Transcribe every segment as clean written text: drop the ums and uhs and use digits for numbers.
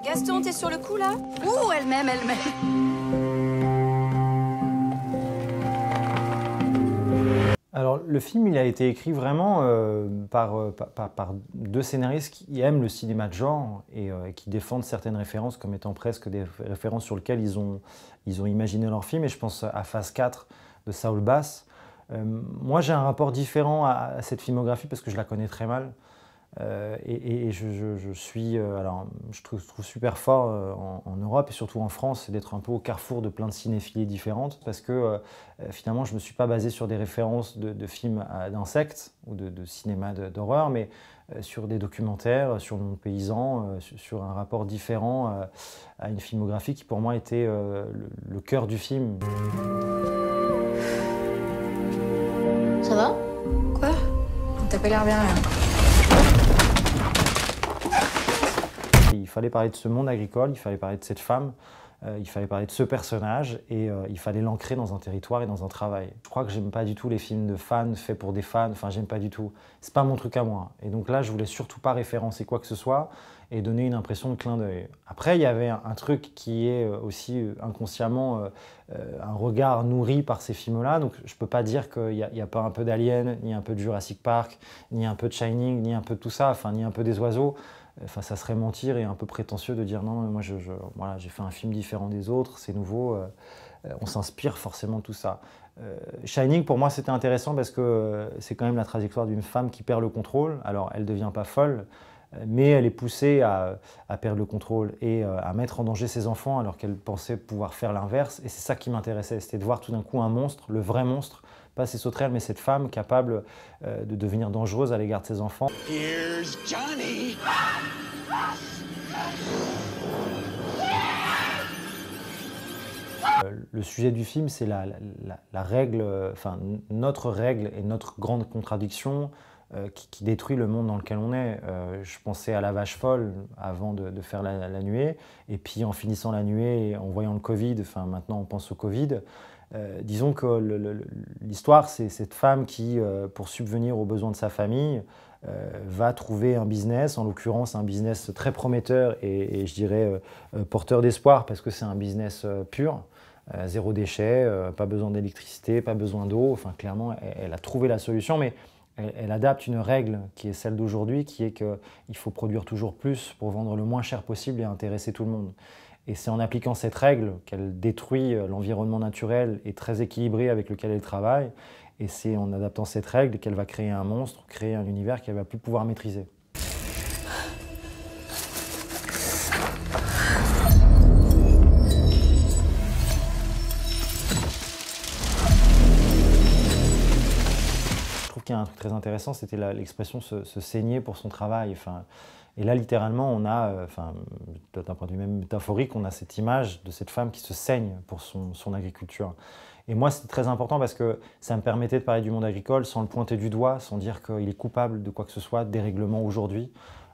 Gaston, t'es sur le coup, là? Ouh, elle-même, elle-même. Alors, le film, il a été écrit vraiment par deux scénaristes qui aiment le cinéma de genre et qui défendent certaines références comme étant presque des références sur lesquelles ils ont imaginé leur film. Et je pense à Phase 4 de Saul Bass. Moi, j'ai un rapport différent à cette filmographie parce que je la connais très mal. Je trouve super fort en Europe et surtout en France, c'est d'être un peu au carrefour de plein de cinéphilies différentes parce que finalement je ne me suis pas basé sur des références de films d'insectes ou de cinéma d'horreur, mais sur des documentaires, sur le monde paysan, sur un rapport différent à une filmographie qui pour moi était le cœur du film. Ça va? Quoi? T'as pas l'air bien, là. Il fallait parler de ce monde agricole, il fallait parler de cette femme, il fallait parler de ce personnage et il fallait l'ancrer dans un territoire et dans un travail. Je crois que j'aime pas du tout les films de fans faits pour des fans, enfin j'aime pas du tout. C'est pas mon truc à moi. Et donc là, je voulais surtout pas référencer quoi que ce soit et donner une impression de clin d'œil. Après, il y avait un truc qui est aussi inconsciemment un regard nourri par ces films-là. Donc je peux pas dire qu'il y a pas un peu d'Alien, ni un peu de Jurassic Park, ni un peu de Shining, ni un peu de tout ça, enfin ni un peu des oiseaux. Enfin, ça serait mentir et un peu prétentieux de dire non, moi voilà, j'ai fait un film différent des autres, c'est nouveau, on s'inspire forcément de tout ça. Shining, pour moi, c'était intéressant parce que c'est quand même la trajectoire d'une femme qui perd le contrôle. Alors, elle ne devient pas folle, mais elle est poussée à perdre le contrôle et à mettre en danger ses enfants alors qu'elle pensait pouvoir faire l'inverse. Et c'est ça qui m'intéressait, c'était de voir tout d'un coup un monstre, le vrai monstre, pas ces sauterelles, mais cette femme capable de devenir dangereuse à l'égard de ses enfants. Here's Johnny. Le sujet du film, c'est la règle, enfin notre règle et notre grande contradiction qui détruit le monde dans lequel on est. Je pensais à La Vache Folle avant de faire la nuée, et puis en finissant la nuée et en voyant le Covid, enfin maintenant on pense au Covid. Disons que l'histoire, c'est cette femme qui, pour subvenir aux besoins de sa famille, va trouver un business, en l'occurrence un business très prometteur et je dirais porteur d'espoir parce que c'est un business pur, zéro déchet, pas besoin d'électricité, pas besoin d'eau, enfin clairement elle a trouvé la solution, mais elle adapte une règle qui est celle d'aujourd'hui, qui est qu'il faut produire toujours plus pour vendre le moins cher possible et intéresser tout le monde. Et c'est en appliquant cette règle qu'elle détruit l'environnement naturel et très équilibré avec lequel elle travaille. Et c'est en adaptant cette règle qu'elle va créer un monstre, créer un univers qu'elle ne va plus pouvoir maîtriser. Je trouve qu'il y a un truc très intéressant, c'était l'expression se saigner pour son travail. Enfin, et là, littéralement, on a, d'un point de vue même métaphorique, on a cette image de cette femme qui se saigne pour son agriculture. Et moi, c'était très important parce que ça me permettait de parler du monde agricole sans le pointer du doigt, sans dire qu'il est coupable de quoi que ce soit, de dérèglement aujourd'hui.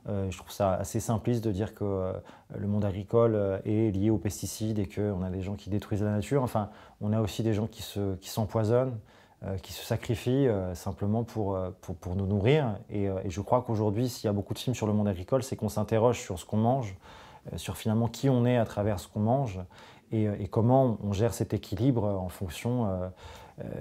Je trouve ça assez simpliste de dire que le monde agricole est lié aux pesticides et qu'on a des gens qui détruisent la nature. Enfin, on a aussi des gens qui s'empoisonnent, qui se sacrifient simplement pour nous nourrir. Et je crois qu'aujourd'hui, s'il y a beaucoup de films sur le monde agricole, c'est qu'on s'interroge sur ce qu'on mange, sur finalement qui on est à travers ce qu'on mange et comment on gère cet équilibre en fonction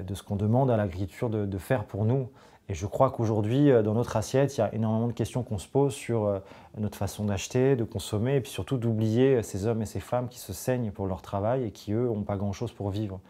de ce qu'on demande à l'agriculture de faire pour nous. Et je crois qu'aujourd'hui, dans notre assiette, il y a énormément de questions qu'on se pose sur notre façon d'acheter, de consommer, et puis surtout d'oublier ces hommes et ces femmes qui se saignent pour leur travail et qui, eux, n'ont pas grand-chose pour vivre.